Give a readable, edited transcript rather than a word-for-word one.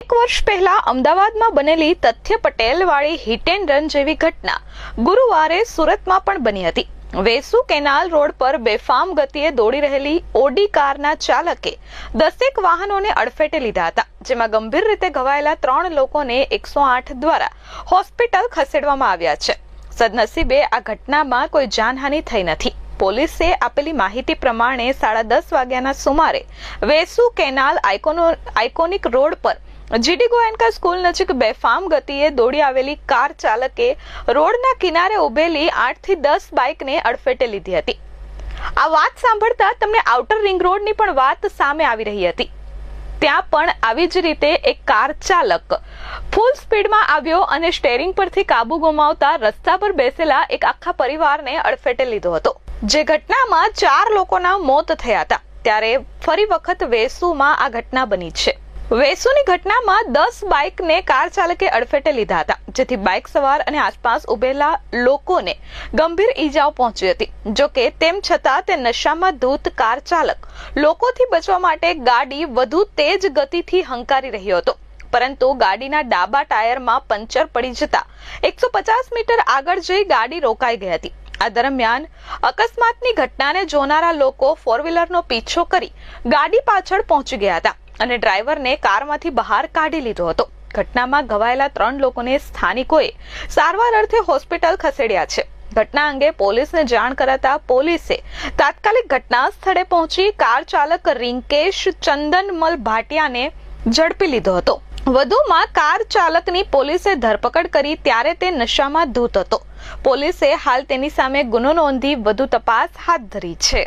એક વર્ષ પહેલા અમદાવાદમાં બનેલી તથ્ય પટેલવાળી હિટ એન્ડ રન જેવી ઘટના ગુરુવારે સુરતમાં પણ બની હતી। વેસુ કેનાલ રોડ પર બેફામ ગતિએ દોડી રહેલી ઓડી કારના ચાલકે 10 વાહનોને અડફેટે લીધા હતા, જેમાં ગંભીર રીતે ઘવાયેલા 3 લોકોને 108 દ્વારા હોસ્પિટલ ખસેડવામાં આવ્યા છે। સદનસીબે આ ઘટનામાં કોઈ જાનહાનિ થઈ નથી। પોલીસે આપેલી માહિતી પ્રમાણે 10:30 વાગ્યાના સુમારે વેસુ કેનાલ આઇકોનિક રોડ પર જીડી ગોયનકા સ્કૂલ નજીક બેફામ ગતિએ દોડી આવેલી કાર ચાલકે રોડના કિનારે ઉભેલી 8 થી 10 બાઇકને અડફેટે લીધી હતી। આ વાત સાંભળતા તમને આઉટર રિંગ રોડની પણ વાત સામે આવી રહી હતી। ત્યાં પણ આવી જ રીતે એક કાર ચાલક ફૂલ સ્પીડમાં આવ્યો અને સ્ટીયરિંગ પરથી કાબુ ગુમાવતા રસ્તા પર બેસેલા એક આખા પરિવારને અડફેટે લીધો હતો, જે ઘટનામાં 4 લોકોના મોત થયા હતા। ત્યારે ફરી વખત વેસુમાં આ ઘટના બની છે। વેસુની ઘટનામાં 10 બાઇકને કાર ચાલકે અડફેટે લીધા હતા, જેથી બાઇક સવાર અને આસપાસ ઉભેલા લોકોને ગંભીર ઈજાઓ પહોંચી હતી। જો કે તેમ છતાં તે નશામાં ધૂત કાર ચાલક લોકોથી બચવા માટે ગાડી વધુ તેજ ગતિથી હંકારી રહ્યો હતો, પરંતુ ગાડીના ડાબા ટાયરમાં પંચર પડી જતા 150 મીટર આગળ જઈ ગાડી રોકાઈ ગઈ હતી। આ દરમિયાન અકસ્માતની ઘટનાને જોનારા લોકો ફોર વ્હીલરનો પીછો કરી ગાડી પાછળ પહોંચી ગયા હતા અને ડ્રાઈવરને કારમાંથી બહાર કાઢી લીધો હતો। ઘટનામાં ઘવાયેલા 3 લોકોને સ્થાનિકોએ સારવાર અર્થે હોસ્પિટલ ખસેડ્યા છે। ઘટના અંગે પોલીસને જાણ કરાતા પોલીસે તાત્કાલિક ઘટના સ્થળે પહોંચી કાર ચાલક રિંકેશ ચંદનમલ ભાટિયાને ઝડપી લીધો હતો। વધુમાં કાર ચાલકની પોલીસે ધરપકડ કરી ત્યારે તે નશામાં ધૂત હતો। પોલીસે હાલ તેની સામે ગુનો નોંધી વધુ તપાસ હાથ ધરી છે।